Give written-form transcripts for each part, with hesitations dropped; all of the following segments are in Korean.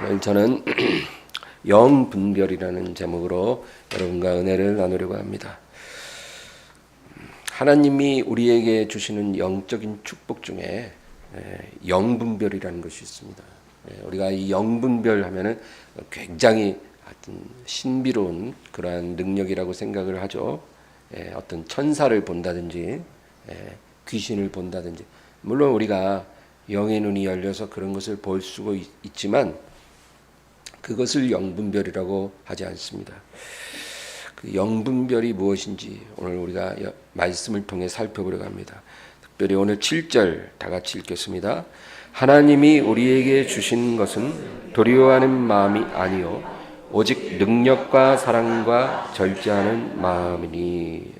오늘 저는 영분별이라는 제목으로 여러분과 은혜를 나누려고 합니다. 하나님이 우리에게 주시는 영적인 축복 중에 영분별이라는 것이 있습니다. 우리가 이 영분별 하면은 굉장히 신비로운 그러한 능력이라고 생각을 하죠. 어떤 천사를 본다든지 귀신을 본다든지, 물론 우리가 영의 눈이 열려서 그런 것을 볼 수가 있지만 그것을 영분별이라고 하지 않습니다. 그 영분별이 무엇인지 오늘 우리가 말씀을 통해 살펴보려고 합니다. 특별히 오늘 7절 다 같이 읽겠습니다. 하나님이 우리에게 주신 것은 두려워하는 마음이 아니요 오직 능력과 사랑과 절제하는 마음이니.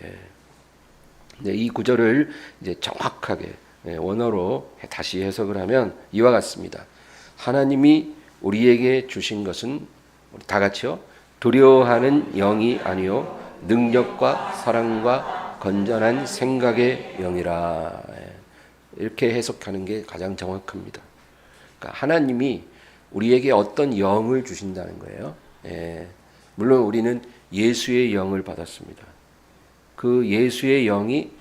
이 구절을 이제 정확하게 원어로 다시 해석을 하면 이와 같습니다. 하나님이 우리에게 주신 것은 다 같이요 두려워하는 영이 아니요 능력과 사랑과 건전한 생각의 영이라. 이렇게 해석하는 게 가장 정확합니다. 그러니까 하나님이 우리에게 어떤 영을 주신다는 거예요. 물론 우리는 예수의 영을 받았습니다. 그 예수의 영이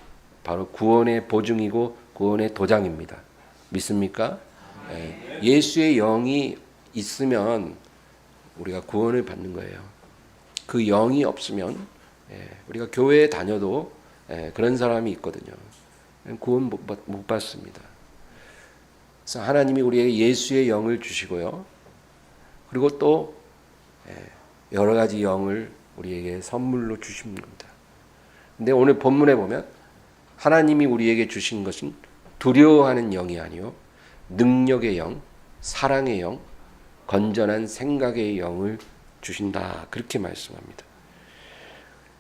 바로 구원의 보증이고 구원의 도장입니다. 믿습니까? 예수의 영이 있으면 우리가 구원을 받는 거예요. 그 영이 없으면 우리가 교회에 다녀도 그런 사람이 있거든요. 구원 못 받습니다. 그래서 하나님이 우리에게 예수의 영을 주시고요. 그리고 또 여러 가지 영을 우리에게 선물로 주시는 겁니다. 근데 오늘 본문에 보면 하나님이 우리에게 주신 것은 두려워하는 영이 아니요 능력의 영, 사랑의 영, 건전한 생각의 영을 주신다. 그렇게 말씀합니다.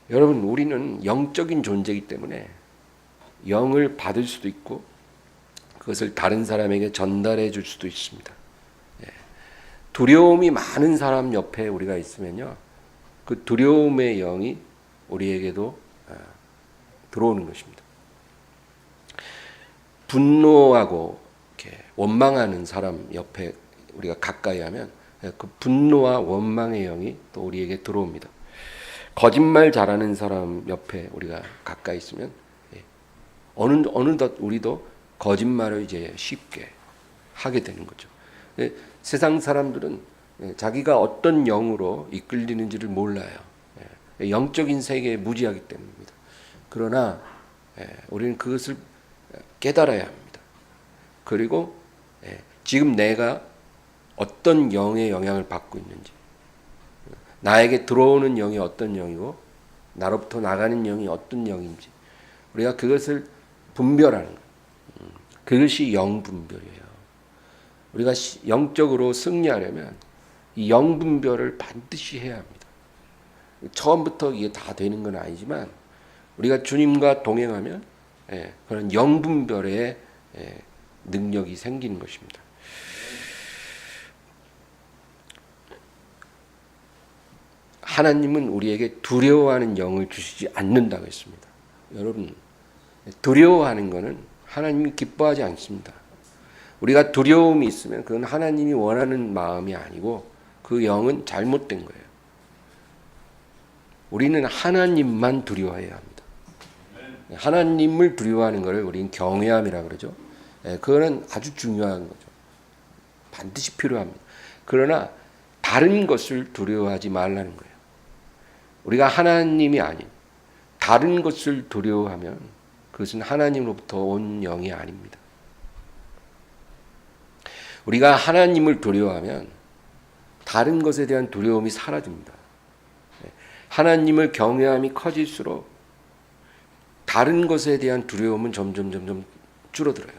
여러분, 우리는 영적인 존재이기 때문에 영을 받을 수도 있고 그것을 다른 사람에게 전달해 줄 수도 있습니다. 두려움이 많은 사람 옆에 우리가 있으면요, 그 두려움의 영이 우리에게도 들어오는 것입니다. 분노하고 이렇게 원망하는 사람 옆에 우리가 가까이 하면 그 분노와 원망의 영이 또 우리에게 들어옵니다. 거짓말 잘하는 사람 옆에 우리가 가까이 있으면 어느덧 우리도 거짓말을 이제 쉽게 하게 되는 거죠. 세상 사람들은 자기가 어떤 영으로 이끌리는지를 몰라요. 영적인 세계에 무지하기 때문입니다. 그러나 우리는 그것을 깨달아야 합니다. 그리고 지금 내가 어떤 영의 영향을 받고 있는지, 나에게 들어오는 영이 어떤 영이고 나로부터 나가는 영이 어떤 영인지 우리가 그것을 분별하는 거예요. 그것이 영분별이에요. 우리가 영적으로 승리하려면 이 영분별을 반드시 해야 합니다. 처음부터 이게 다 되는 건 아니지만 우리가 주님과 동행하면 그런 영분별의 능력이 생기는 것입니다. 하나님은 우리에게 두려워하는 영을 주시지 않는다고 했습니다. 여러분, 두려워하는 것은 하나님이 기뻐하지 않습니다. 우리가 두려움이 있으면 그건 하나님이 원하는 마음이 아니고 그 영은 잘못된 거예요. 우리는 하나님만 두려워해야 합니다. 하나님을 두려워하는 것을 우리는 경외함이라고 그러죠. 그거는 아주 중요한 거죠. 반드시 필요합니다. 그러나 다른 것을 두려워하지 말라는 거예요. 우리가 하나님이 아닌 다른 것을 두려워하면 그것은 하나님으로부터 온 영이 아닙니다. 우리가 하나님을 두려워하면 다른 것에 대한 두려움이 사라집니다. 하나님을 경외함이 커질수록 다른 것에 대한 두려움은 점점 줄어들어요.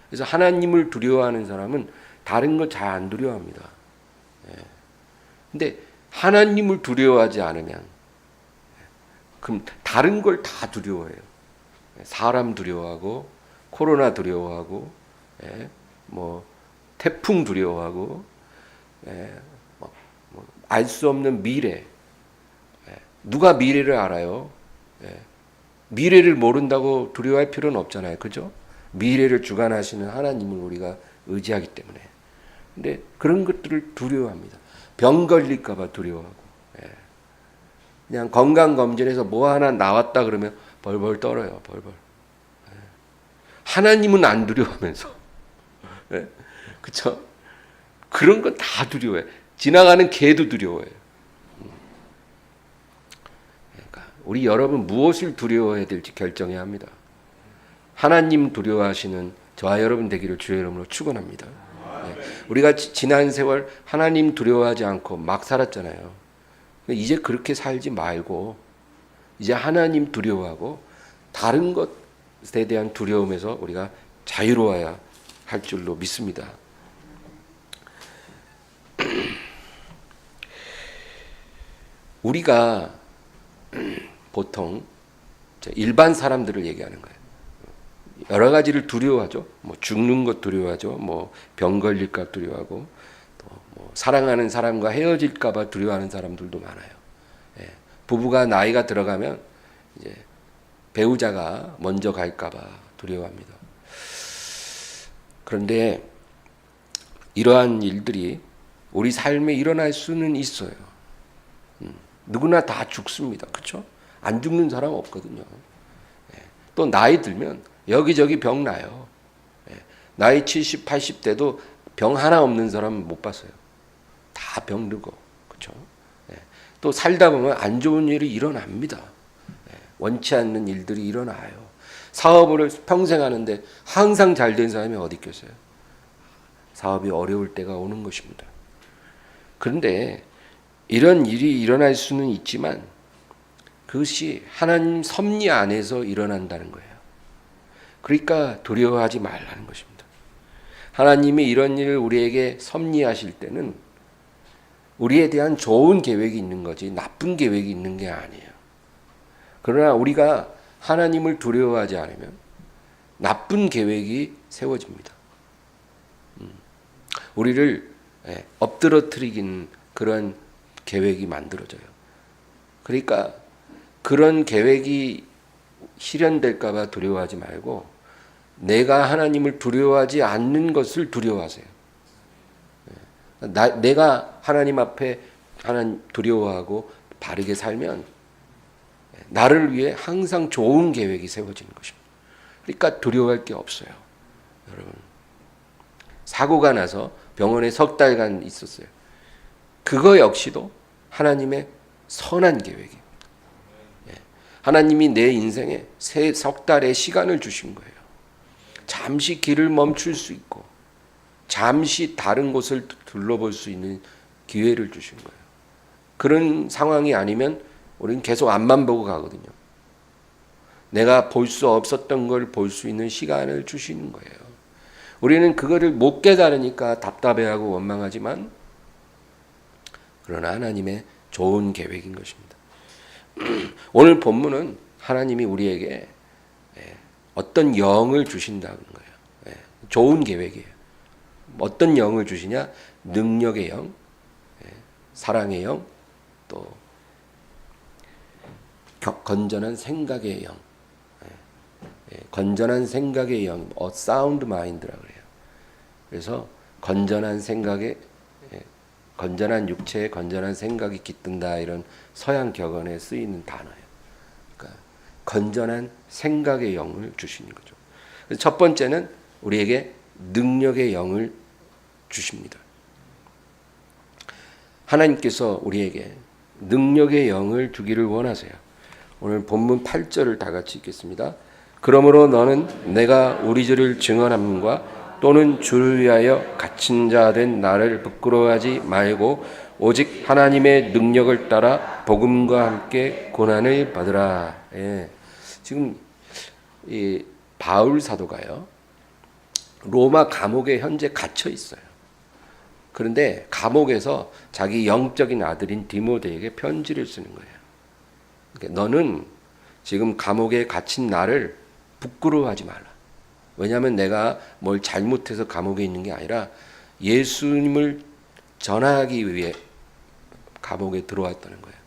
그래서 하나님을 두려워하는 사람은 다른 것 잘 안 두려워합니다. 근데 하나님을 두려워하지 않으면 그럼 다른 걸 다 두려워해요. 사람 두려워하고 코로나 두려워하고 태풍 두려워하고 알 수 없는 미래. 누가 미래를 알아요? 미래를 모른다고 두려워할 필요는 없잖아요. 그죠? 미래를 주관하시는 하나님을 우리가 의지하기 때문에 근데 그런 것들을 두려워합니다. 병 걸릴까 봐 두려워하고. 예. 그냥 건강검진에서 뭐 하나 나왔다 그러면 벌벌 떨어요. 벌벌. 예. 하나님은 안 두려워하면서. 예. 그쵸? 그런 건 다 두려워해. 지나가는 개도 두려워해요. 그러니까 우리 여러분 무엇을 두려워해야 될지 결정해야 합니다. 하나님 두려워하시는 저와 여러분 되기를 주의 이름으로 축원합니다. 우리가 지난 세월 하나님 두려워하지 않고 막 살았잖아요. 이제 그렇게 살지 말고 이제 하나님 두려워하고 다른 것에 대한 두려움에서 우리가 자유로워야 할 줄로 믿습니다. 우리가 보통 일반 사람들을 얘기하는 거예요. 여러 가지를 두려워하죠. 뭐 죽는 것 두려워하죠. 뭐 병 걸릴까 두려워하고 또 뭐 사랑하는 사람과 헤어질까 봐 두려워하는 사람들도 많아요. 예. 부부가 나이가 들어가면 이제 배우자가 먼저 갈까 봐 두려워합니다. 그런데 이러한 일들이 우리 삶에 일어날 수는 있어요. 누구나 다 죽습니다. 그렇죠? 안 죽는 사람 없거든요. 예. 또 나이 들면 여기저기 병 나요. 나이 70, 80대도 병 하나 없는 사람 못 봤어요. 다 병들고, 그렇죠? 또 살다 보면 안 좋은 일이 일어납니다. 원치 않는 일들이 일어나요. 사업을 평생 하는데 항상 잘 된 사람이 어디 있겠어요? 사업이 어려울 때가 오는 것입니다. 그런데 이런 일이 일어날 수는 있지만 그것이 하나님 섭리 안에서 일어난다는 거예요. 그러니까 두려워하지 말라는 것입니다. 하나님이 이런 일을 우리에게 섭리하실 때는 우리에 대한 좋은 계획이 있는 거지 나쁜 계획이 있는 게 아니에요. 그러나 우리가 하나님을 두려워하지 않으면 나쁜 계획이 세워집니다. 우리를 엎드러뜨리긴 그런 계획이 만들어져요. 그러니까 그런 계획이 실현될까 봐 두려워하지 말고 내가 하나님을 두려워하지 않는 것을 두려워하세요. 내가 하나님 앞에 하나님 두려워하고 바르게 살면 나를 위해 항상 좋은 계획이 세워지는 것입니다. 그러니까 두려워할 게 없어요. 여러분, 사고가 나서 병원에 석 달간 있었어요. 그거 역시도 하나님의 선한 계획이에요. 하나님이 내 인생에 석 달의 시간을 주신 거예요. 잠시 길을 멈출 수 있고 잠시 다른 곳을 둘러볼 수 있는 기회를 주신 거예요. 그런 상황이 아니면 우리는 계속 앞만 보고 가거든요. 내가 볼 수 없었던 걸 볼 수 있는 시간을 주시는 거예요. 우리는 그거를 못 깨달으니까 답답해하고 원망하지만 그러나 하나님의 좋은 계획인 것입니다. 오늘 본문은 하나님이 우리에게 어떤 영을 주신다는 거예요. 좋은 계획이에요. 어떤 영을 주시냐? 능력의 영, 사랑의 영, 또 건전한 생각의 영, 건전한 생각의 영, sound mind라고 그래요. 그래서 건전한 생각에 건전한 육체에 건전한 생각이 깃든다 이런 서양 격언에 쓰이는 단어예요. 그러니까 건전한 생각의 영을 주시는 거죠. 그래서 첫 번째는 우리에게 능력의 영을 주십니다. 하나님께서 우리에게 능력의 영을 주기를 원하세요. 오늘 본문 8절을 다 같이 읽겠습니다. 그러므로 너는 내가 우리 주를 증언함과 또는 주를 위하여 갇힌 자 된 나를 부끄러워하지 말고 오직 하나님의 능력을 따라 복음과 함께 고난을 받으라. 지금 이 바울 사도가요. 로마 감옥에 현재 갇혀 있어요. 그런데 감옥에서 자기 영적인 아들인 디모데에게 편지를 쓰는 거예요. 그러니까 너는 지금 감옥에 갇힌 나를 부끄러워하지 말라. 왜냐하면 내가 뭘 잘못해서 감옥에 있는 게 아니라 예수님을 전하기 위해 감옥에 들어왔다는 거예요.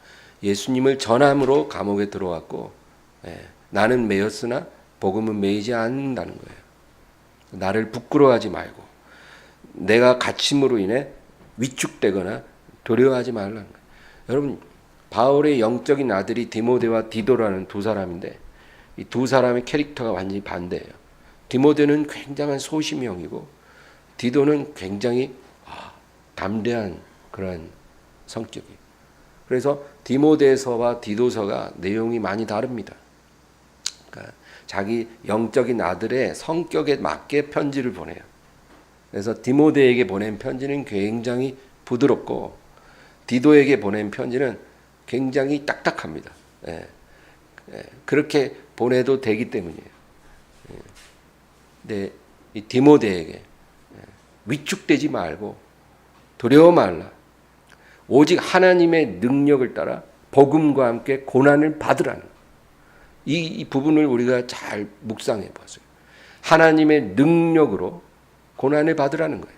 예수님을 전함으로 감옥에 들어왔고 나는 매였으나 복음은 매이지 않는다는 거예요. 나를 부끄러워하지 말고 내가 갇힘으로 인해 위축되거나 두려워하지 말라는 거예요. 여러분, 바울의 영적인 아들이 디모데와 디도라는 두 사람인데 이 두 사람의 캐릭터가 완전히 반대예요. 디모데는 굉장한 소심형이고 디도는 굉장히 담대한 그런 성격이에요. 그래서 디모데서와 디도서가 내용이 많이 다릅니다. 그러니까 자기 영적인 아들의 성격에 맞게 편지를 보내요. 그래서 디모데에게 보낸 편지는 굉장히 부드럽고 디도에게 보낸 편지는 굉장히 딱딱합니다. 그렇게 보내도 되기 때문이에요. 근데 이 디모데에게 위축되지 말고 두려워 말라. 오직 하나님의 능력을 따라 복음과 함께 고난을 받으라는 이 부분을 우리가 잘 묵상해 보세요. 하나님의 능력으로 고난을 받으라는 거예요.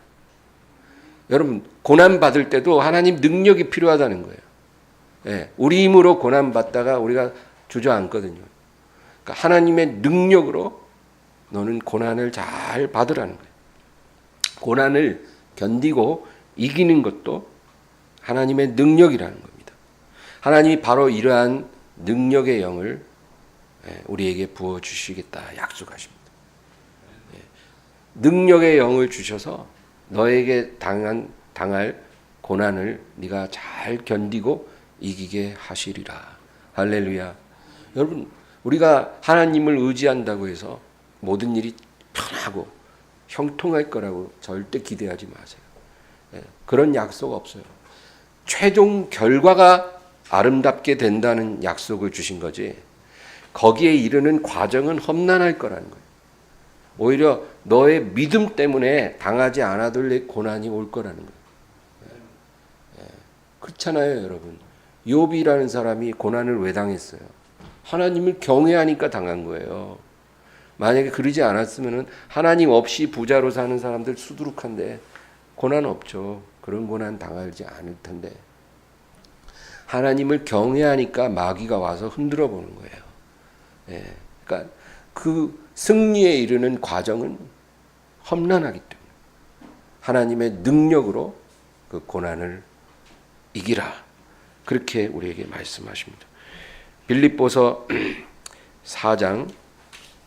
여러분, 고난 받을 때도 하나님 능력이 필요하다는 거예요. 우리 힘으로 고난 받다가 우리가 주저앉거든요. 그러니까 하나님의 능력으로 너는 고난을 잘 받으라는 거예요. 고난을 견디고 이기는 것도 하나님의 능력이라는 겁니다. 하나님이 바로 이러한 능력의 영을 우리에게 부어주시겠다 약속하십니다. 능력의 영을 주셔서 너에게 당할 고난을 네가 잘 견디고 이기게 하시리라. 할렐루야. 여러분, 우리가 하나님을 의지한다고 해서 모든 일이 편하고 형통할 거라고 절대 기대하지 마세요. 그런 약속 없어요. 최종 결과가 아름답게 된다는 약속을 주신 거지 거기에 이르는 과정은 험난할 거라는 거예요. 오히려 너의 믿음 때문에 당하지 않아도 될 고난이 올 거라는 거예요. 그렇잖아요, 여러분. 욥이라는 사람이 고난을 왜 당했어요? 하나님을 경외하니까 당한 거예요. 만약에 그러지 않았으면 하나님 없이 부자로 사는 사람들 수두룩한데 고난 없죠. 그런 고난 당하지 않을 텐데 하나님을 경외하니까 마귀가 와서 흔들어 보는 거예요. 그러니까 그 승리에 이르는 과정은 험난하기 때문에 하나님의 능력으로 그 고난을 이기라. 그렇게 우리에게 말씀하십니다. 빌립보서 4장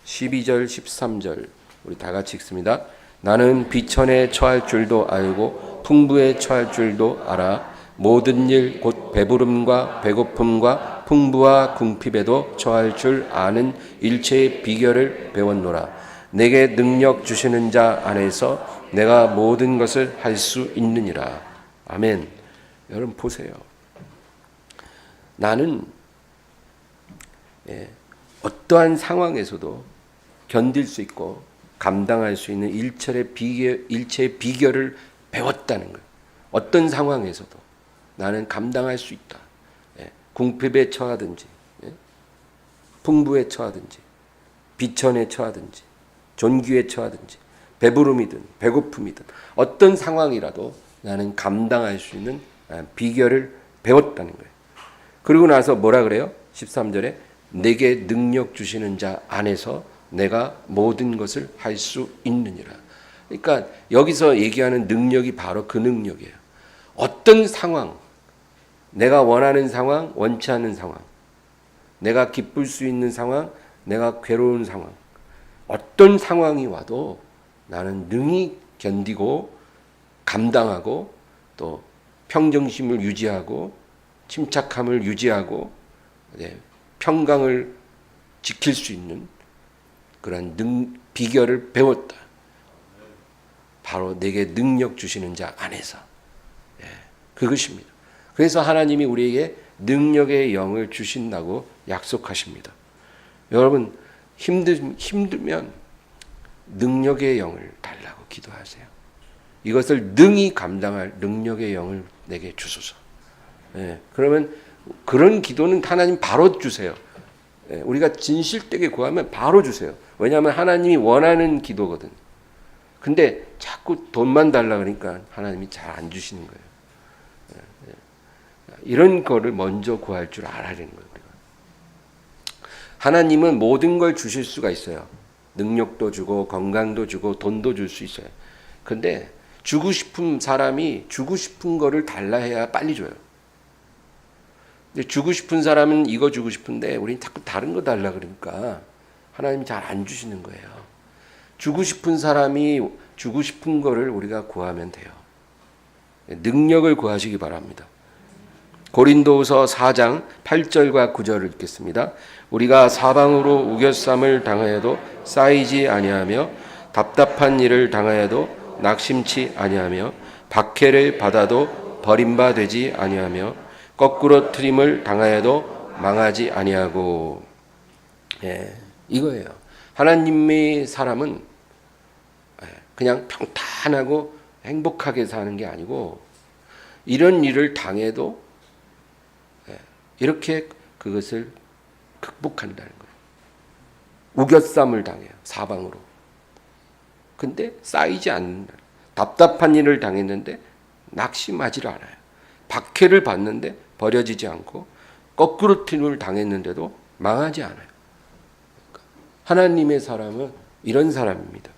12절 13절 우리 다 같이 읽습니다. 나는 비천에 처할 줄도 알고 풍부에 처할 줄도 알아 모든 일 곧 배부름과 배고픔과 풍부와 궁핍에도 처할 줄 아는 일체의 비결을 배웠노라. 내게 능력 주시는 자 안에서 내가 모든 것을 할 수 있느니라. 아멘. 여러분 보세요. 나는 어떠한 상황에서도 견딜 수 있고 감당할 수 있는 일체의 비결을 배웠다는 거예요. 어떤 상황에서도 나는 감당할 수 있다. 궁핍에 처하든지 풍부에 처하든지 비천에 처하든지 존귀에 처하든지 배부름이든 배고픔이든 어떤 상황이라도 나는 감당할 수 있는 비결을 배웠다는 거예요. 그리고 나서 뭐라 그래요? 13절에 내게 능력 주시는 자 안에서 내가 모든 것을 할 수 있느니라. 그러니까 여기서 얘기하는 능력이 바로 그 능력이에요. 어떤 상황, 내가 원하는 상황, 원치 않는 상황, 내가 기쁠 수 있는 상황, 내가 괴로운 상황, 어떤 상황이 와도 나는 능히 견디고 감당하고 또 평정심을 유지하고 침착함을 유지하고 평강을 지킬 수 있는 그런 비결을 배웠다. 바로 내게 능력 주시는 자 안에서. 그것입니다. 그래서 하나님이 우리에게 능력의 영을 주신다고 약속하십니다. 여러분 힘들면 능력의 영을 달라고 기도하세요. 이것을 능히 감당할 능력의 영을 내게 주소서. 그러면 그런 기도는 하나님 바로 주세요. 우리가 진실되게 구하면 바로 주세요. 왜냐하면 하나님이 원하는 기도거든. 근데 자꾸 돈만 달라 그러니까 하나님이 잘 안 주시는 거예요. 이런 거를 먼저 구할 줄 알아야 되는 거예요. 우리가. 하나님은 모든 걸 주실 수가 있어요. 능력도 주고 건강도 주고 돈도 줄 수 있어요. 근데 주고 싶은 사람이 주고 싶은 거를 달라 해야 빨리 줘요. 근데 주고 싶은 사람은 이거 주고 싶은데 우리는 자꾸 다른 거 달라 그러니까 하나님이 잘 안 주시는 거예요. 주고 싶은 사람이 주고 싶은 거를 우리가 구하면 돼요. 능력을 구하시기 바랍니다. 고린도후서 4장 8절과 9절을 읽겠습니다. 우리가 사방으로 우겨쌈을 당하여도 쌓이지 아니하며 답답한 일을 당하여도 낙심치 아니하며 박해를 받아도 버림받지 아니하며 거꾸로 트림을 당하여도 망하지 아니하고. 이거예요. 하나님의 사람은 그냥 평탄하고 행복하게 사는 게 아니고 이런 일을 당해도 이렇게 그것을 극복한다는 거예요. 우겨쌈을 당해요. 사방으로. 근데 쌓이지 않는다. 답답한 일을 당했는데 낙심하지 않아요. 박해를 받는데 버려지지 않고 거꾸로 팀을 당했는데도 망하지 않아요. 하나님의 사람은 이런 사람입니다.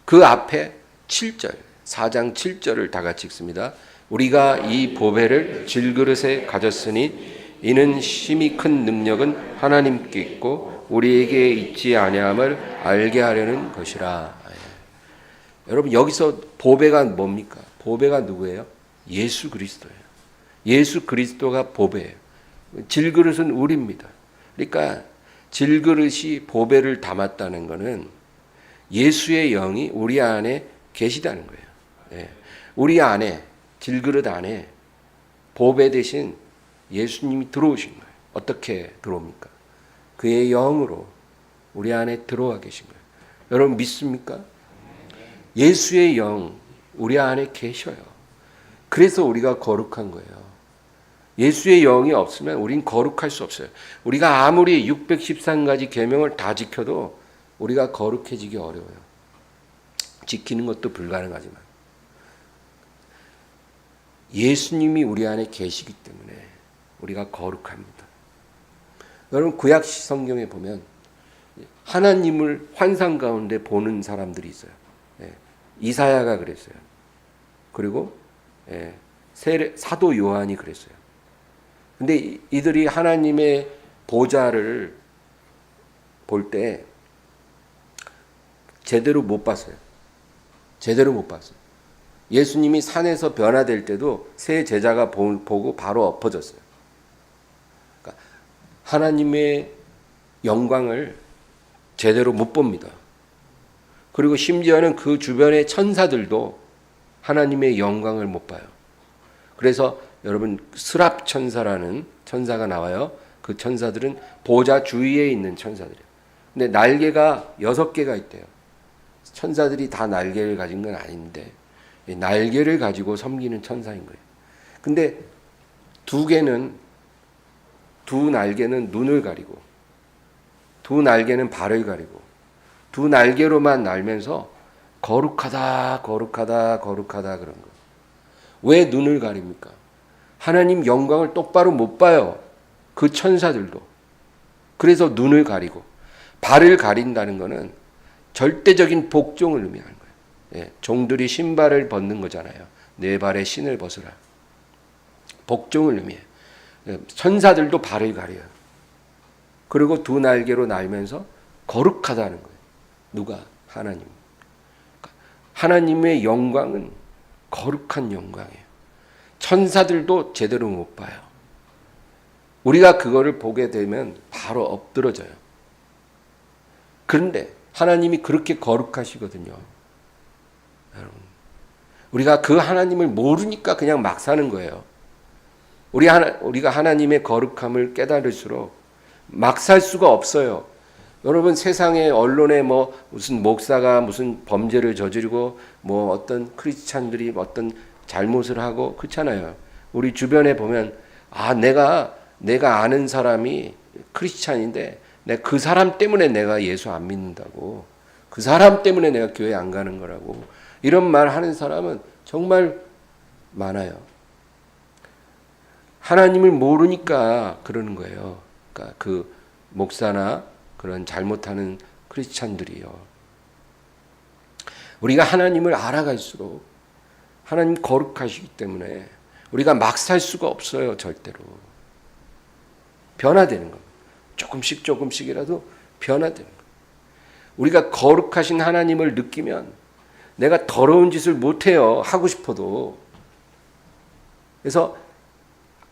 그 앞에 7절, 4장 7절을 다 같이 읽습니다. 우리가 이 보배를 질그릇에 가졌으니 이는 심히 큰 능력은 하나님께 있고 우리에게 있지 아니함을 알게 하려는 것이라. 여러분 여기서 보배가 뭡니까? 보배가 누구예요? 예수 그리스도예요. 예수 그리스도가 보배예요. 질그릇은 우리입니다. 그러니까 질그릇이 보배를 담았다는 것은 예수의 영이 우리 안에 계시다는 거예요. 우리 안에 질그릇 안에 보배 대신 예수님이 들어오신 거예요. 어떻게 들어옵니까? 그의 영으로 우리 안에 들어와 계신 거예요. 여러분 믿습니까? 예수의 영 우리 안에 계셔요. 그래서 우리가 거룩한 거예요. 예수의 영이 없으면 우린 거룩할 수 없어요. 우리가 아무리 613가지 계명을 다 지켜도 우리가 거룩해지기 어려워요. 지키는 것도 불가능하지만 예수님이 우리 안에 계시기 때문에 우리가 거룩합니다. 여러분 구약 성경에 보면 하나님을 환상 가운데 보는 사람들이 있어요. 이사야가 그랬어요. 그리고 사도 요한이 그랬어요. 근데 이들이 하나님의 보좌를 볼 때 제대로 못 봤어요. 제대로 못 봤어요. 예수님이 산에서 변화될 때도 세 제자가 보고 바로 엎어졌어요. 그러니까 하나님의 영광을 제대로 못 봅니다. 그리고 심지어는 그 주변의 천사들도 하나님의 영광을 못 봐요. 그래서 여러분 스랍 천사라는 천사가 나와요. 그 천사들은 보좌 주위에 있는 천사들이에요. 근데 날개가 6개가 있대요. 천사들이 다 날개를 가진 건 아닌데 날개를 가지고 섬기는 천사인 거예요. 근데 두 날개는 눈을 가리고 두 날개는 발을 가리고 두 날개로만 날면서 거룩하다 거룩하다 거룩하다 그런 거예요. 왜 눈을 가립니까? 하나님 영광을 똑바로 못 봐요. 그 천사들도. 그래서 눈을 가리고 발을 가린다는 것은 절대적인 복종을 의미하는 거예요. 종들이 신발을 벗는 거잖아요. 내 발에 신을 벗으라. 복종을 의미해요. 천사들도 발을 가려요. 그리고 두 날개로 날면서 거룩하다는 거예요. 누가? 하나님. 하나님의 영광은 거룩한 영광이에요. 천사들도 제대로 못 봐요. 우리가 그거를 보게 되면 바로 엎드러져요. 그런데 하나님이 그렇게 거룩하시거든요. 여러분, 우리가 그 하나님을 모르니까 그냥 막 사는 거예요. 우리가 하나님의 거룩함을 깨달을수록 막 살 수가 없어요. 여러분 세상에 언론에 무슨 목사가 무슨 범죄를 저지르고 어떤 크리스찬들이 어떤 잘못을 하고 그렇잖아요. 우리 주변에 보면 내가 아는 사람이 크리스찬인데 그 사람 때문에 내가 예수 안 믿는다고, 그 사람 때문에 내가 교회 안 가는 거라고 이런 말 하는 사람은 정말 많아요. 하나님을 모르니까 그러는 거예요. 그러니까 그 목사나 그런 잘못하는 크리스찬들이요. 우리가 하나님을 알아갈수록 하나님 거룩하시기 때문에 우리가 막 살 수가 없어요. 절대로. 변화되는 겁니다. 조금씩이라도 변화되는 겁니다. 우리가 거룩하신 하나님을 느끼면 내가 더러운 짓을 못해요. 하고 싶어도. 그래서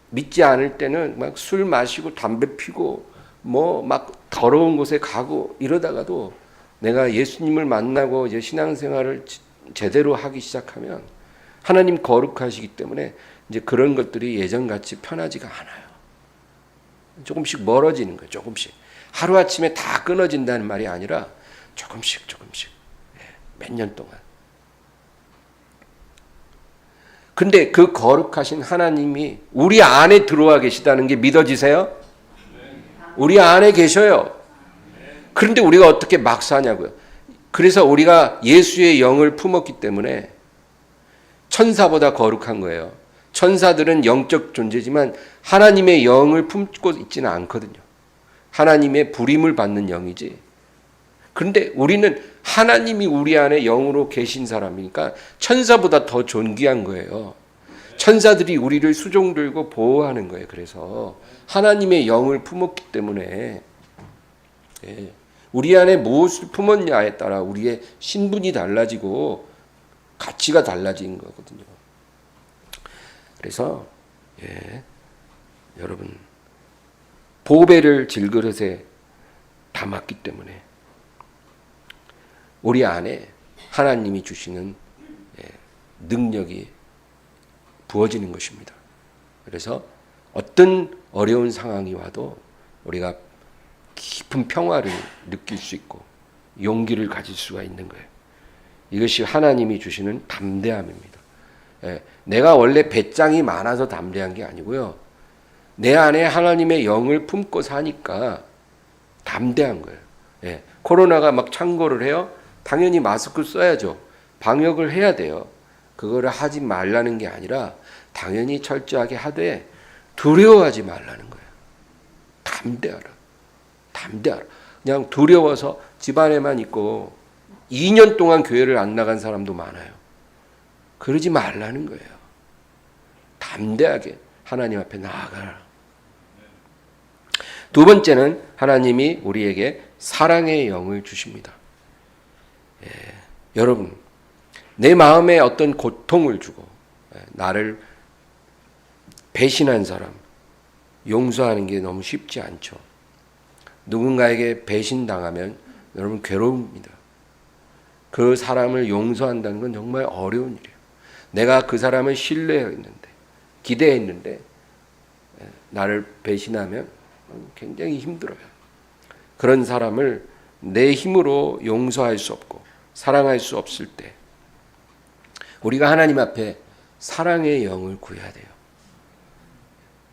믿지 않을 때는 막 술 마시고 담배 피고 뭐 막 더러운 곳에 가고 이러다가도 내가 예수님을 만나고 이제 신앙생활을 제대로 하기 시작하면 하나님 거룩하시기 때문에 이제 그런 것들이 예전같이 편하지가 않아요. 조금씩 멀어지는 거예요. 조금씩. 하루아침에 다 끊어진다는 말이 아니라 조금씩 몇 년 동안. 근데 그 거룩하신 하나님이 우리 안에 들어와 계시다는 게 믿어지세요? 우리 안에 계셔요. 그런데 우리가 어떻게 막 사냐고요. 그래서 우리가 예수의 영을 품었기 때문에 천사보다 거룩한 거예요. 천사들은 영적 존재지만 하나님의 영을 품고 있지는 않거든요. 하나님의 부림을 받는 영이지. 그런데 우리는 하나님이 우리 안에 영으로 계신 사람이니까 천사보다 더 존귀한 거예요. 천사들이 우리를 수종 들고 보호하는 거예요. 그래서 하나님의 영을 품었기 때문에 우리 안에 무엇을 품었냐에 따라 우리의 신분이 달라지고 가치가 달라진 거거든요. 그래서 여러분 보배를 질그릇에 담았기 때문에 우리 안에 하나님이 주시는 능력이 부어지는 것입니다. 그래서 어떤 어려운 상황이 와도 우리가 깊은 평화를 느낄 수 있고 용기를 가질 수가 있는 거예요. 이것이 하나님이 주시는 담대함입니다. 내가 원래 배짱이 많아서 담대한 게 아니고요. 내 안에 하나님의 영을 품고 사니까 담대한 거예요. 코로나가 막 창궐을 해요. 당연히 마스크 써야죠. 방역을 해야 돼요. 그거를 하지 말라는 게 아니라 당연히 철저하게 하되 두려워하지 말라는 거예요. 담대하라. 그냥 두려워서 집안에만 있고 2년 동안 교회를 안 나간 사람도 많아요. 그러지 말라는 거예요. 담대하게 하나님 앞에 나아가라. 두 번째는 하나님이 우리에게 사랑의 영을 주십니다. 여러분, 내 마음에 어떤 고통을 주고 나를 배신한 사람 용서하는 게 너무 쉽지 않죠. 누군가에게 배신당하면 여러분 괴로웁니다. 그 사람을 용서한다는 건 정말 어려운 일이에요. 내가 그 사람을 신뢰했는데 기대했는데 나를 배신하면 굉장히 힘들어요. 그런 사람을 내 힘으로 용서할 수 없고 사랑할 수 없을 때 우리가 하나님 앞에 사랑의 영을 구해야 돼요.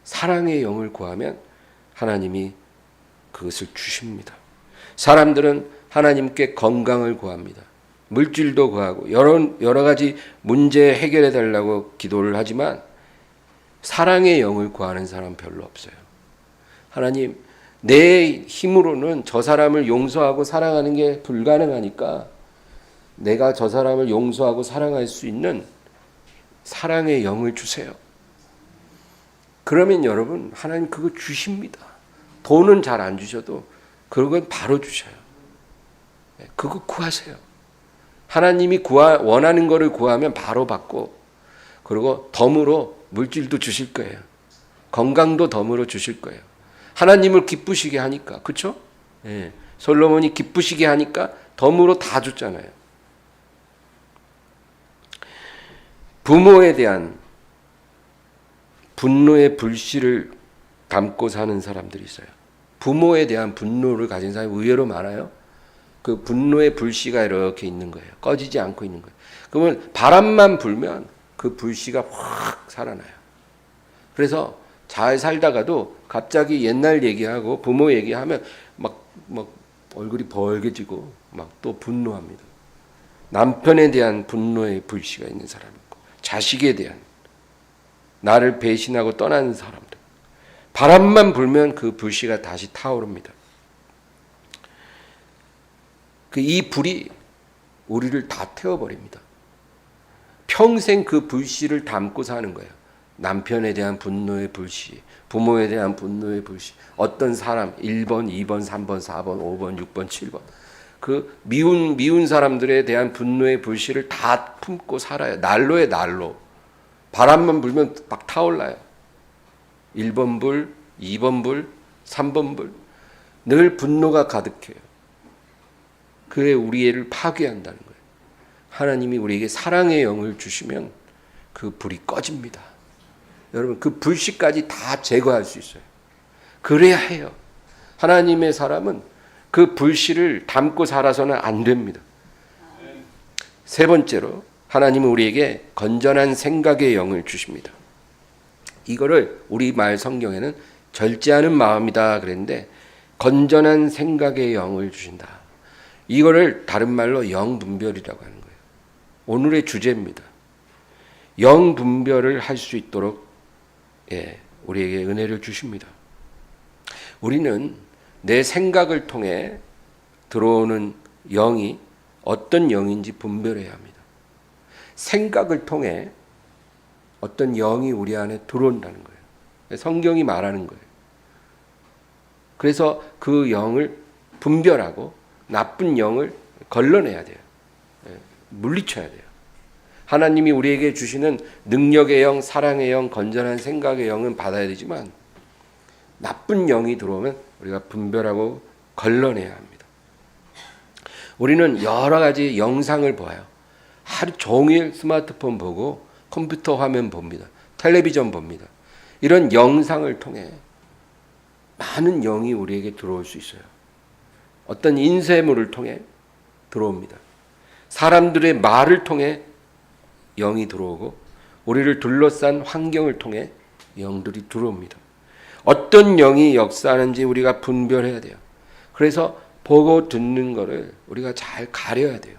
사랑의 영을 구하면 하나님이 그것을 주십니다. 사람들은 하나님께 건강을 구합니다. 물질도 구하고 여러 가지 문제 해결해 달라고 기도를 하지만 사랑의 영을 구하는 사람 별로 없어요. 하나님, 내 힘으로는 저 사람을 용서하고 사랑하는 게 불가능하니까 내가 저 사람을 용서하고 사랑할 수 있는 사랑의 영을 주세요. 그러면 여러분 하나님 그거 주십니다. 돈은 잘 안 주셔도 그건 바로 주셔요. 그거 구하세요. 하나님이 원하는 거를 구하면 바로 받고 그리고 덤으로 물질도 주실 거예요. 건강도 덤으로 주실 거예요. 하나님을 기쁘시게 하니까. 그렇죠? 솔로몬이 기쁘시게 하니까 덤으로 다 줬잖아요. 부모에 대한 분노의 불씨를 담고 사는 사람들이 있어요. 부모에 대한 분노를 가진 사람이 의외로 많아요. 그 분노의 불씨가 이렇게 있는 거예요. 꺼지지 않고 있는 거예요. 그러면 바람만 불면 그 불씨가 확 살아나요. 그래서 잘 살다가도 갑자기 옛날 얘기하고 부모 얘기하면 막 얼굴이 벌개지고 막 또 분노합니다. 남편에 대한 분노의 불씨가 있는 사람이 있고 자식에 대한 나를 배신하고 떠나는 사람들. 바람만 불면 그 불씨가 다시 타오릅니다. 이 불이 우리를 다 태워버립니다. 평생 그 불씨를 담고 사는 거예요. 남편에 대한 분노의 불씨, 부모에 대한 분노의 불씨, 어떤 사람 1번, 2번, 3번, 4번, 5번, 6번, 7번 그 미운 사람들에 대한 분노의 불씨를 다 품고 살아요. 난로에 난로. 바람만 불면 막 타올라요. 1번 불, 2번 불, 3번 불. 늘 분노가 가득해요. 그래 우리를 파괴한다는 거예요. 하나님이 우리에게 사랑의 영을 주시면 그 불이 꺼집니다. 여러분 그 불씨까지 다 제거할 수 있어요. 그래야 해요. 하나님의 사람은 그 불씨를 담고 살아서는 안 됩니다. 세 번째로 하나님은 우리에게 건전한 생각의 영을 주십니다. 이거를 우리말 성경에는 절제하는 마음이다 그랬는데 건전한 생각의 영을 주신다. 이거를 다른 말로 영분별이라고 하는 거예요. 오늘의 주제입니다. 영분별을 할 수 있도록 우리에게 은혜를 주십니다. 우리는 내 생각을 통해 들어오는 영이 어떤 영인지 분별해야 합니다. 생각을 통해 어떤 영이 우리 안에 들어온다는 거예요. 성경이 말하는 거예요. 그래서 그 영을 분별하고 나쁜 영을 걸러내야 돼요. 물리쳐야 돼요. 하나님이 우리에게 주시는 능력의 영, 사랑의 영, 건전한 생각의 영은 받아야 되지만 나쁜 영이 들어오면 우리가 분별하고 걸러내야 합니다. 우리는 여러 가지 영상을 봐요. 하루 종일 스마트폰 보고 컴퓨터 화면 봅니다. 텔레비전 봅니다. 이런 영상을 통해 많은 영이 우리에게 들어올 수 있어요. 어떤 인쇄물을 통해 들어옵니다. 사람들의 말을 통해 영이 들어오고 우리를 둘러싼 환경을 통해 영들이 들어옵니다. 어떤 영이 역사하는지 우리가 분별해야 돼요. 그래서 보고 듣는 거를 우리가 잘 가려야 돼요.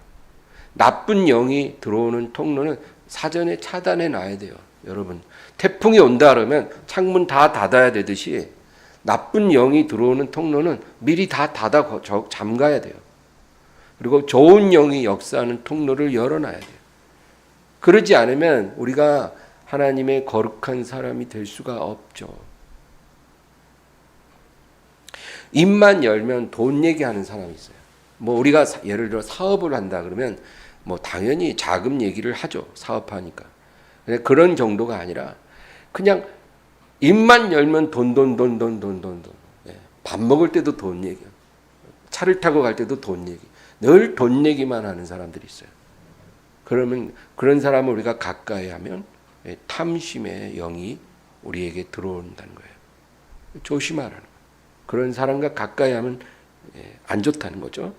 나쁜 영이 들어오는 통로는 사전에 차단해 놔야 돼요. 여러분 태풍이 온다 그러면 창문 다 닫아야 되듯이 나쁜 영이 들어오는 통로는 미리 다 닫아 잠가야 돼요. 그리고 좋은 영이 역사하는 통로를 열어놔야 돼요. 그러지 않으면 우리가 하나님의 거룩한 사람이 될 수가 없죠. 입만 열면 돈 얘기하는 사람이 있어요. 뭐 우리가 예를 들어 사업을 한다 그러면 뭐 당연히 자금 얘기를 하죠. 사업하니까. 그런 정도가 아니라 그냥 입만 열면 돈. 밥 먹을 때도 돈 얘기. 차를 타고 갈 때도 돈 얘기. 늘 돈 얘기만 하는 사람들이 있어요. 그러면 그런 사람을 우리가 가까이 하면 탐심의 영이 우리에게 들어온다는 거예요. 조심하라는 거예요. 그런 사람과 가까이 하면 안 좋다는 거죠.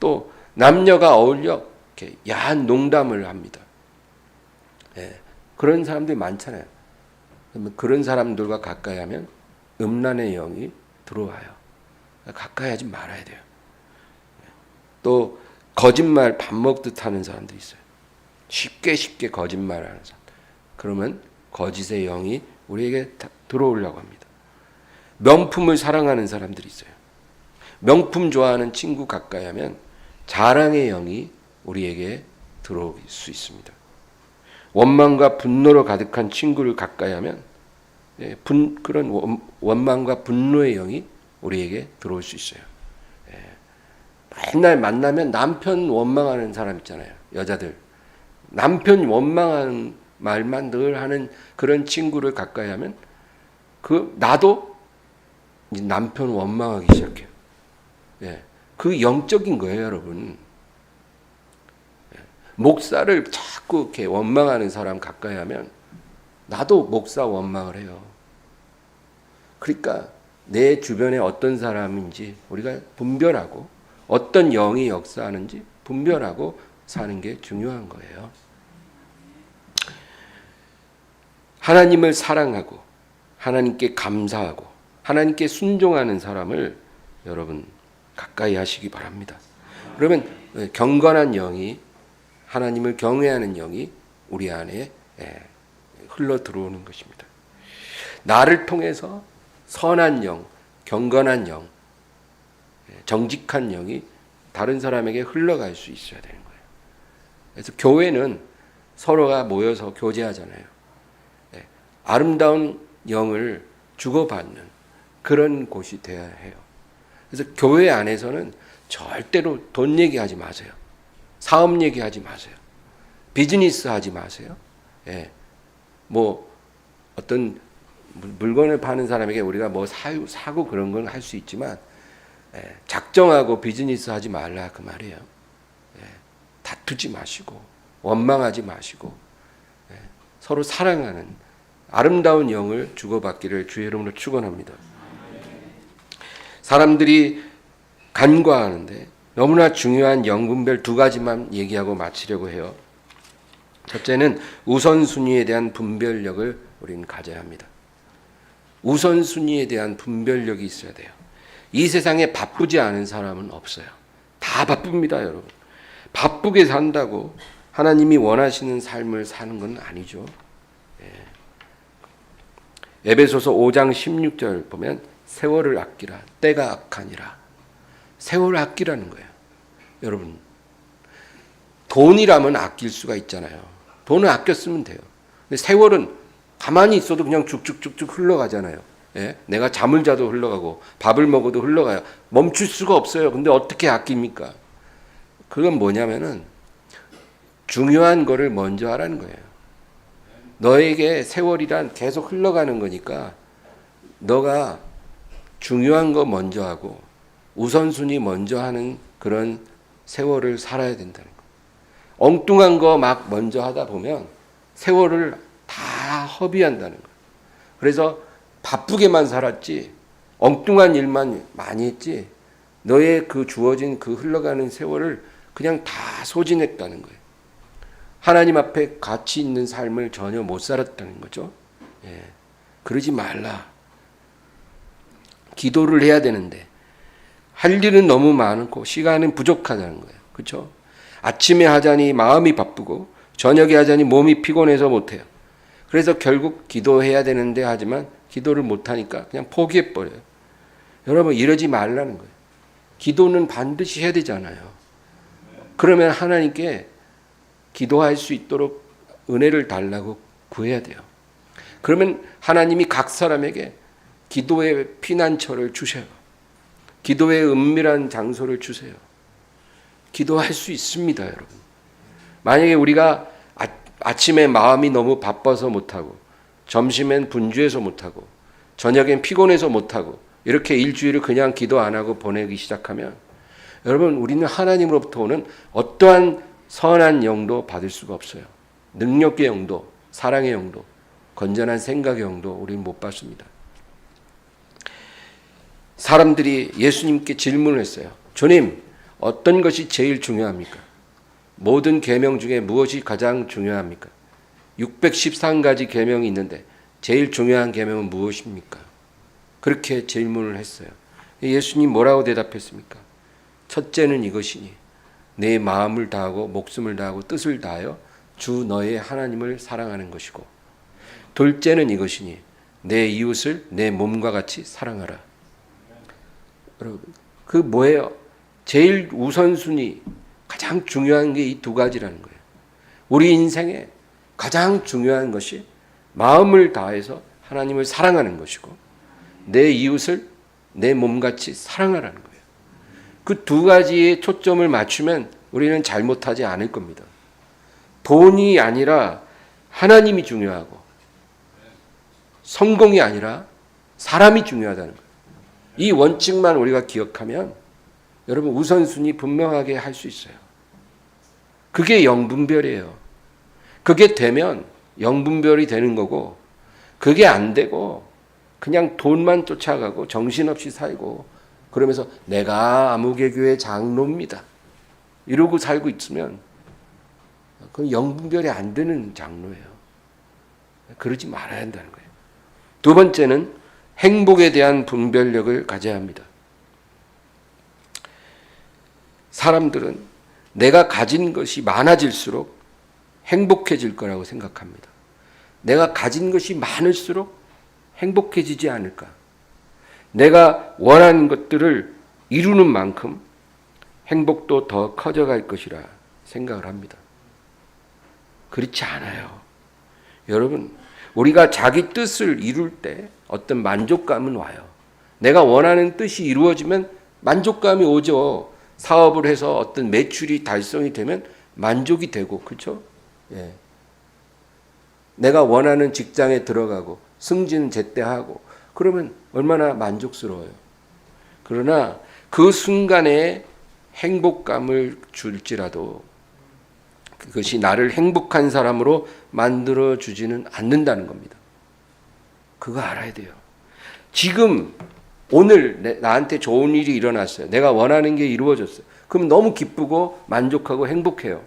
또 남녀가 어울려 이렇게 야한 농담을 합니다. 그런 사람들이 많잖아요. 그런 사람들과 가까이 하면 음란의 영이 들어와요. 가까이 하지 말아야 돼요. 또 거짓말 밥 먹듯 하는 사람도 있어요. 쉽게 거짓말하는 사람. 그러면 거짓의 영이 우리에게 들어오려고 합니다. 명품을 사랑하는 사람들이 있어요. 명품 좋아하는 친구 가까이 하면 자랑의 영이 우리에게 들어올 수 있습니다. 원망과 분노로 가득한 친구를 가까이 하면 그런 원망과 분노의 영이 우리에게 들어올 수 있어요. 맨날 만나면 남편 원망하는 사람 있잖아요. 여자들. 남편 원망하는 말만 늘 하는 그런 친구를 가까이 하면 나도 남편 원망하기 시작해요. 그 영적인 거예요, 여러분. 목사를 자꾸 이렇게 원망하는 사람 가까이 하면 나도 목사 원망을 해요. 그러니까 내 주변에 어떤 사람인지 우리가 분별하고 어떤 영이 역사하는지 분별하고 사는 게 중요한 거예요. 하나님을 사랑하고 하나님께 감사하고 하나님께 순종하는 사람을 여러분 가까이 하시기 바랍니다. 그러면 경건한 영이 하나님을 경외하는 영이 우리 안에 흘러 들어오는 것입니다. 나를 통해서 선한 영, 경건한 영, 정직한 영이 다른 사람에게 흘러갈 수 있어야 되는 거예요. 그래서 교회는 서로가 모여서 교제하잖아요. 예, 아름다운 영을 주고받는 그런 곳이 되어야 해요. 그래서 교회 안에서는 절대로 돈 얘기하지 마세요. 사업 얘기하지 마세요. 비즈니스 하지 마세요. 예, 뭐 어떤 물건을 파는 사람에게 우리가 뭐 사고 그런 건 할 수 있지만 작정하고 비즈니스 하지 말라 그 말이에요. 다투지 마시고 원망하지 마시고 서로 사랑하는 아름다운 영을 주고받기를 주의 이름으로 축원합니다. 사람들이 간과하는데 너무나 중요한 영분별 두 가지만 얘기하고 마치려고 해요. 첫째는 우선순위에 대한 분별력을 우리는 가져야 합니다. 우선순위에 대한 분별력이 있어야 돼요. 이 세상에 바쁘지 않은 사람은 없어요. 다 바쁩니다, 여러분. 바쁘게 산다고 하나님이 원하시는 삶을 사는 건 아니죠. 에베소서 5장 16절 보면 세월을 아끼라, 때가 악하니라. 세월을 아끼라는 거예요. 여러분, 돈이라면 아낄 수가 있잖아요. 돈을 아껴 쓰면 돼요. 근데 세월은 가만히 있어도 그냥 쭉쭉쭉쭉 흘러가잖아요. 예? 내가 잠을 자도 흘러가고 밥을 먹어도 흘러가요. 멈출 수가 없어요. 근데 어떻게 아낍니까? 그건 뭐냐면은 중요한 거를 먼저 하라는 거예요. 너에게 세월이란 계속 흘러가는 거니까 너가 중요한 거 먼저 하고 우선순위 먼저 하는 그런 세월을 살아야 된다는 거예요. 엉뚱한 거 막 먼저 하다 보면 세월을 다 허비한다는 거예요. 그래서 바쁘게만 살았지 엉뚱한 일만 많이 했지 너의 그 주어진 그 흘러가는 세월을 그냥 다 소진했다는 거예요. 하나님 앞에 가치 있는 삶을 전혀 못 살았다는 거죠. 예. 그러지 말라. 기도를 해야 되는데 할 일은 너무 많고 시간은 부족하다는 거예요. 그렇죠? 아침에 하자니 마음이 바쁘고 저녁에 하자니 몸이 피곤해서 못해요. 그래서 결국 기도해야 되는데 하지만 기도를 못하니까 그냥 포기해버려요. 여러분 이러지 말라는 거예요. 기도는 반드시 해야 되잖아요. 그러면 하나님께 기도할 수 있도록 은혜를 달라고 구해야 돼요. 그러면 하나님이 각 사람에게 기도의 피난처를 주셔요. 기도의 은밀한 장소를 주세요. 기도할 수 있습니다, 여러분. 만약에 우리가 아침에 마음이 너무 바빠서 못하고 점심엔 분주해서 못하고 저녁엔 피곤해서 못하고 이렇게 일주일을 그냥 기도 안 하고 보내기 시작하면 여러분 우리는 하나님으로부터 오는 어떠한 선한 영도 받을 수가 없어요. 능력의 영도, 사랑의 영도, 건전한 생각의 영도 우리는 못 받습니다. 사람들이 예수님께 질문을 했어요. 주님, 어떤 것이 제일 중요합니까? 모든 계명 중에 무엇이 가장 중요합니까? 613가지 계명이 있는데 제일 중요한 계명은 무엇입니까? 그렇게 질문을 했어요. 예수님 뭐라고 대답했습니까? 첫째는 이것이니 내 마음을 다하고 목숨을 다하고 뜻을 다하여 주 너의 하나님을 사랑하는 것이고 둘째는 이것이니 내 이웃을 내 몸과 같이 사랑하라. 여러분, 그 뭐예요? 제일 우선순위 가장 중요한 게 이 두 가지라는 거예요. 우리 인생에 가장 중요한 것이 마음을 다해서 하나님을 사랑하는 것이고 내 이웃을 내 몸같이 사랑하라는 거예요. 그 두 가지에 초점을 맞추면 우리는 잘못하지 않을 겁니다. 돈이 아니라 하나님이 중요하고 성공이 아니라 사람이 중요하다는 거예요. 이 원칙만 우리가 기억하면 여러분 우선순위 분명하게 할 수 있어요. 그게 영분별이에요. 그게 되면 영분별이 되는 거고 그게 안 되고 그냥 돈만 쫓아가고 정신없이 살고 그러면서 내가 아무개교회 장로입니다. 이러고 살고 있으면 그건 영분별이 안 되는 장로예요. 그러지 말아야 한다는 거예요. 두 번째는 행복에 대한 분별력을 가져야 합니다. 사람들은 내가 가진 것이 많아질수록 행복해질 거라고 생각합니다. 내가 가진 것이 많을수록 행복해지지 않을까? 내가 원하는 것들을 이루는 만큼 행복도 더 커져갈 것이라 생각을 합니다. 그렇지 않아요. 여러분, 우리가 자기 뜻을 이룰 때 어떤 만족감은 와요. 내가 원하는 뜻이 이루어지면 만족감이 오죠. 사업을 해서 어떤 매출이 달성이 되면 만족이 되고, 그렇죠? 예. 내가 원하는 직장에 들어가고 승진 제때 하고 그러면 얼마나 만족스러워요. 그러나 그 순간에 행복감을 줄지라도 그것이 나를 행복한 사람으로 만들어 주지는 않는다는 겁니다. 그거 알아야 돼요. 지금 오늘 나한테 좋은 일이 일어났어요. 내가 원하는 게 이루어졌어요. 그럼 너무 기쁘고 만족하고 행복해요.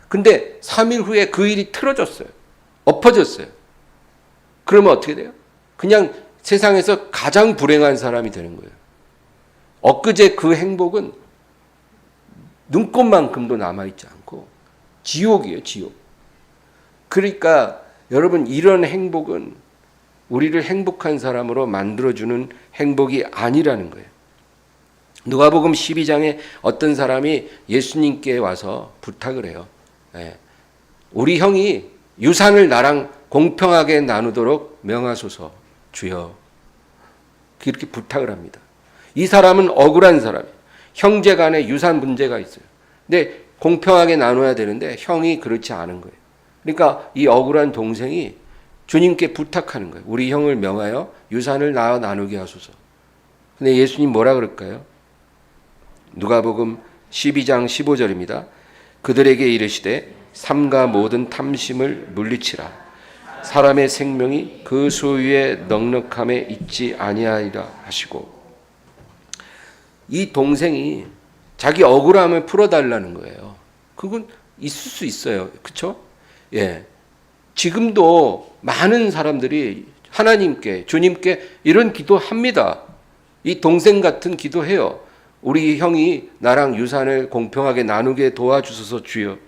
근데 3일 후에 그 일이 틀어졌어요. 엎어졌어요. 그러면 어떻게 돼요? 그냥 세상에서 가장 불행한 사람이 되는 거예요. 엊그제 그 행복은 눈꽃만큼도 남아있지 않고 지옥이에요, 지옥. 그러니까 여러분, 이런 행복은 우리를 행복한 사람으로 만들어주는 행복이 아니라는 거예요. 누가복음 12장에 어떤 사람이 예수님께 와서 부탁을 해요. 우리 형이 유산을 나랑 공평하게 나누도록 명하소서 주여. 그렇게 부탁을 합니다. 이 사람은 억울한 사람이에요. 형제 간에 유산 문제가 있어요. 근데 공평하게 나눠야 되는데 형이 그렇지 않은 거예요. 그러니까 이 억울한 동생이 주님께 부탁하는 거예요. 우리 형을 명하여 유산을 나누게 하소서. 근데 예수님 뭐라 그럴까요? 누가복음 12장 15절입니다. 그들에게 이르시되 삼가 모든 탐심을 물리치라. 사람의 생명이 그 소유의 넉넉함에 있지 아니하리라 하시고, 이 동생이 자기 억울함을 풀어달라는 거예요. 그건 있을 수 있어요. 그렇죠? 예. 지금도 많은 사람들이 하나님께, 주님께 이런 기도합니다. 이 동생 같은 기도해요. 우리 형이 나랑 유산을 공평하게 나누게 도와주소서 주여.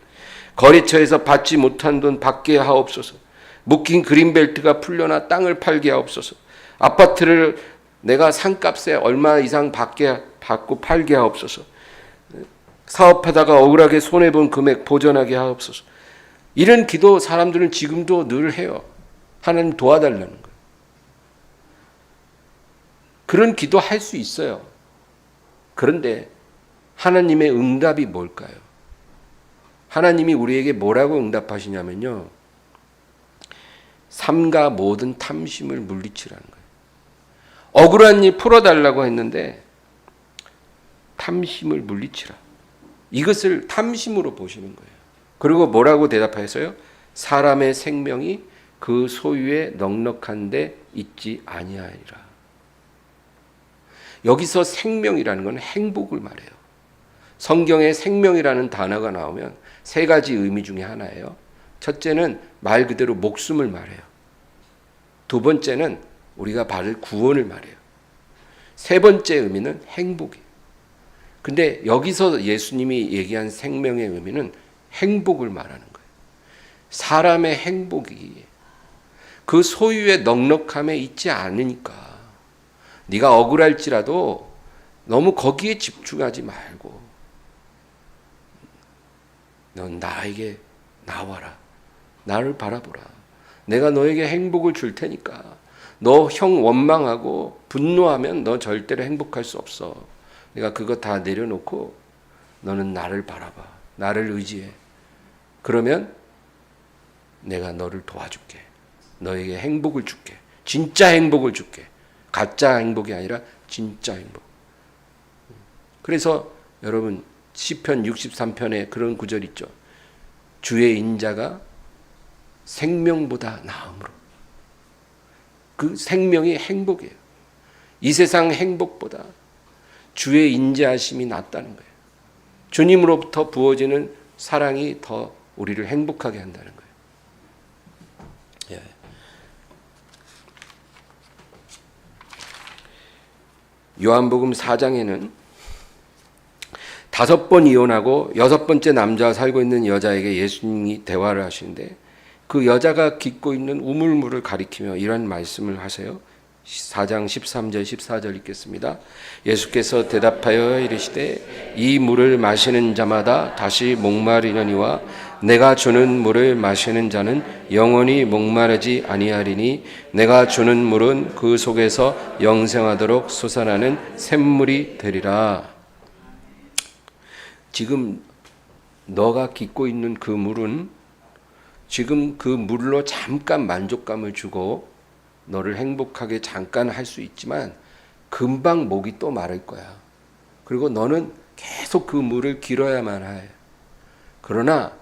거래처에서 받지 못한 돈 받게 하옵소서. 묶인 그린벨트가 풀려나 땅을 팔게 하옵소서. 아파트를 내가 상값에 얼마 이상 받고 팔게 하옵소서. 사업하다가 억울하게 손해본 금액 보전하게 하옵소서. 이런 기도 사람들은 지금도 늘 해요. 하나님 도와달라는 거예요. 그런 기도 할 수 있어요. 그런데 하나님의 응답이 뭘까요? 하나님이 우리에게 뭐라고 응답하시냐면요, 삼가 모든 탐심을 물리치라는 거예요. 억울한 일 풀어달라고 했는데 탐심을 물리치라. 이것을 탐심으로 보시는 거예요. 그리고 뭐라고 대답하였어요? 사람의 생명이 그 소유에 넉넉한 데 있지 아니하리라. 여기서 생명이라는 건 행복을 말해요. 성경에 생명이라는 단어가 나오면 세 가지 의미 중에 하나예요. 첫째는 말 그대로 목숨을 말해요. 두 번째는 우리가 받을 구원을 말해요. 세 번째 의미는 행복이에요. 근데 여기서 예수님이 얘기한 생명의 의미는 행복을 말하는 거예요. 사람의 행복이 그 소유의 넉넉함에 있지 않으니까 네가 억울할지라도 너무 거기에 집중하지 말고 넌 나에게 나와라. 나를 바라보라. 내가 너에게 행복을 줄 테니까. 너 형 원망하고 분노하면 너 절대로 행복할 수 없어. 내가 그거 다 내려놓고 너는 나를 바라봐. 나를 의지해. 그러면 내가 너를 도와줄게. 너에게 행복을 줄게. 진짜 행복을 줄게. 가짜 행복이 아니라 진짜 행복. 그래서 여러분 시편 63편에 그런 구절 있죠. 주의 인자가 생명보다 나음으로. 그 생명이 행복이에요. 이 세상 행복보다 주의 인자하심이 낫다는 거예요. 주님으로부터 부어지는 사랑이 더 우리를 행복하게 한다는 거예요. 예. 요한복음 4장에는 5번 이혼하고 6번째 남자와 살고 있는 여자에게 예수님이 대화를 하시는데 그 여자가 깃고 있는 우물물을 가리키며 이런 말씀을 하세요. 4장 13절 14절 읽겠습니다. 예수께서 대답하여 이르시되 이 물을 마시는 자마다 다시 목마르려니와 내가 주는 물을 마시는 자는 영원히 목마르지 아니하리니 내가 주는 물은 그 속에서 영생하도록 솟아나는 샘물이 되리라. 지금 너가 깃고 있는 그 물은 지금 그 물로 잠깐 만족감을 주고 너를 행복하게 잠깐 할 수 있지만 금방 목이 또 마를 거야. 그리고 너는 계속 그 물을 길어야만 해. 그러나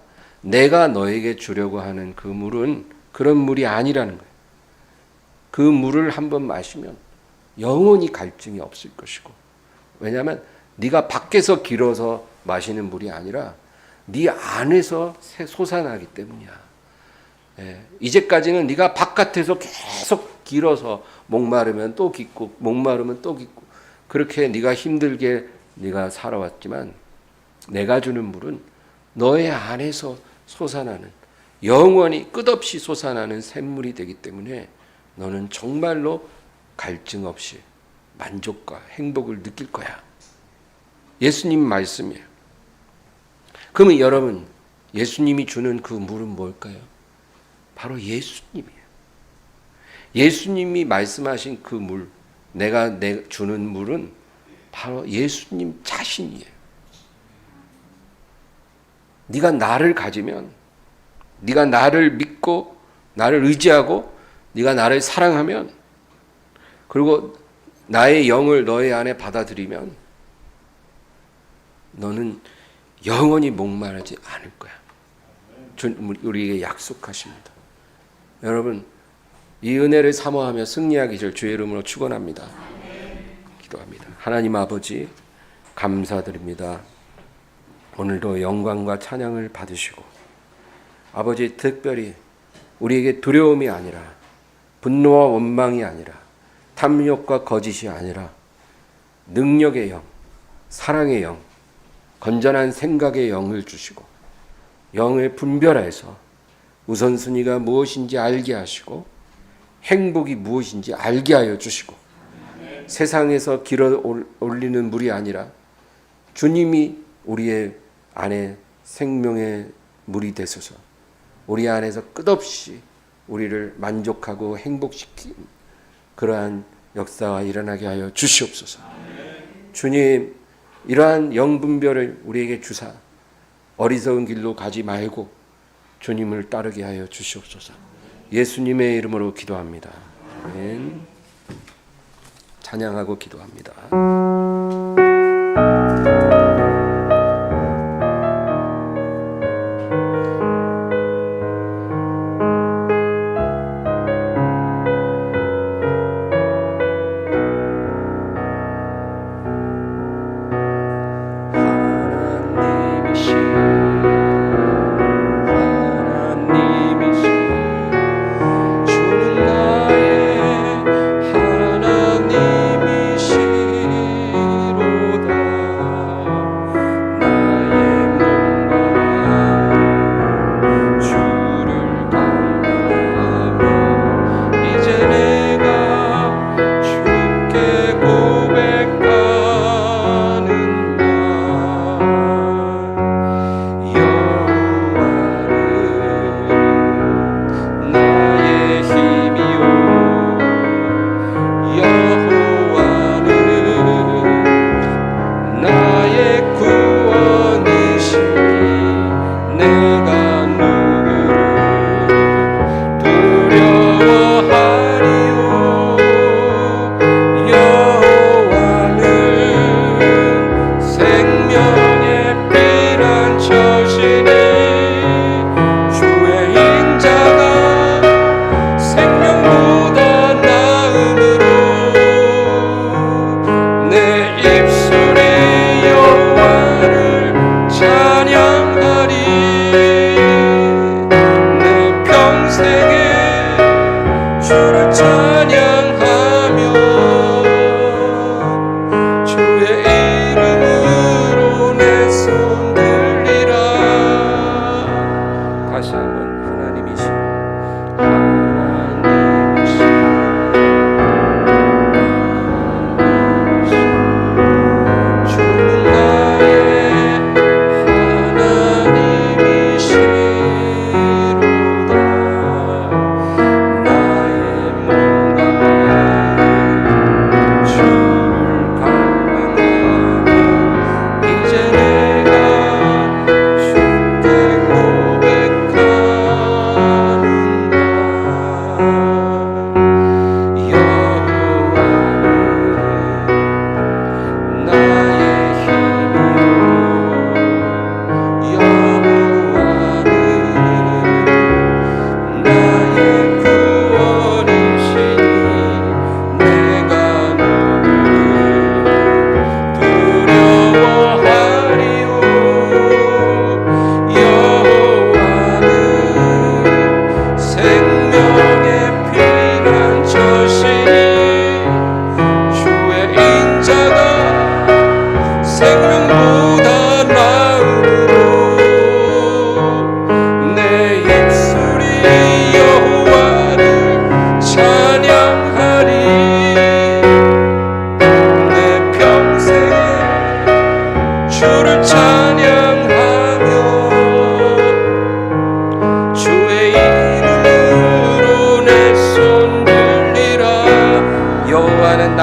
내가 너에게 주려고 하는 그 물은 그런 물이 아니라는 거야. 그 물을 한번 마시면 영원히 갈증이 없을 것이고, 왜냐하면 네가 밖에서 길어서 마시는 물이 아니라 네 안에서 솟아나기 때문이야. 이제까지는 네가 바깥에서 계속 길어서 목마르면 또 깃고 목마르면 또 깃고 그렇게 네가 힘들게 네가 살아왔지만 내가 주는 물은 너의 안에서 솟아나는 영원히 끝없이 솟아나는 샘물이 되기 때문에 너는 정말로 갈증 없이 만족과 행복을 느낄 거야. 예수님 말씀이에요. 그러면 여러분, 예수님이 주는 그 물은 뭘까요? 바로 예수님이에요. 예수님이 말씀하신 그 물, 내가 주는 물은 바로 예수님 자신이에요. 네가 나를 가지면, 네가 나를 믿고 나를 의지하고 네가 나를 사랑하면, 그리고 나의 영을 너의 안에 받아들이면 너는 영원히 목마르지 않을 거야. 우리에게 약속하십니다. 여러분, 이 은혜를 사모하며 승리하기 절 주의 이름으로 축원합니다. 기도합니다. 하나님 아버지, 감사드립니다. 오늘도 영광과 찬양을 받으시고 아버지, 특별히 우리에게 두려움이 아니라 분노와 원망이 아니라 탐욕과 거짓이 아니라 능력의 영, 사랑의 영, 건전한 생각의 영을 주시고 영을 분별해서 우선순위가 무엇인지 알게 하시고 행복이 무엇인지 알게 하여 주시고 세상에서 길어 올리는 물이 아니라 주님이 우리의 안에 생명의 물이 되소서. 우리 안에서 끝없이 우리를 만족하고 행복시킨 그러한 역사가 일어나게 하여 주시옵소서. 주님, 이러한 영분별을 우리에게 주사 어리석은 길로 가지 말고 주님을 따르게 하여 주시옵소서. 예수님의 이름으로 기도합니다. 아멘. 찬양하고 기도합니다. 주는 나의 하나님이시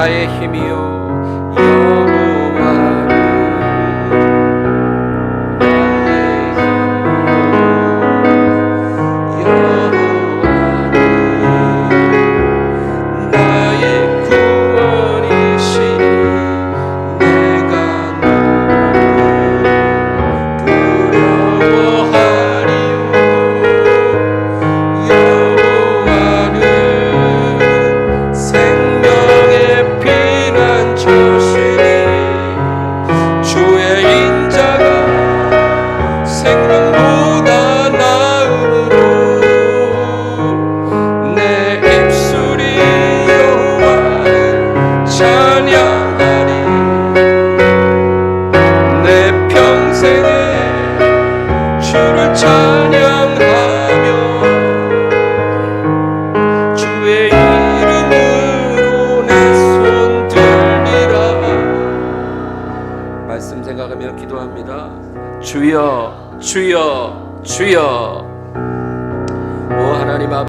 나의 힘이요 여호와는 나의 구원이시니 내가 누구를 부러워하리요. 여호와는 생명의 피난처시니 주의 인자가 생명보다 나음으로 내 입술이 여호와를 찬양하리. 내 평생에 주를 찬양하며 주의 이름으로 내 손 들리라. 말씀 생각하며 기도합니다. 주여 주여 주여. 오 하나님 아버지,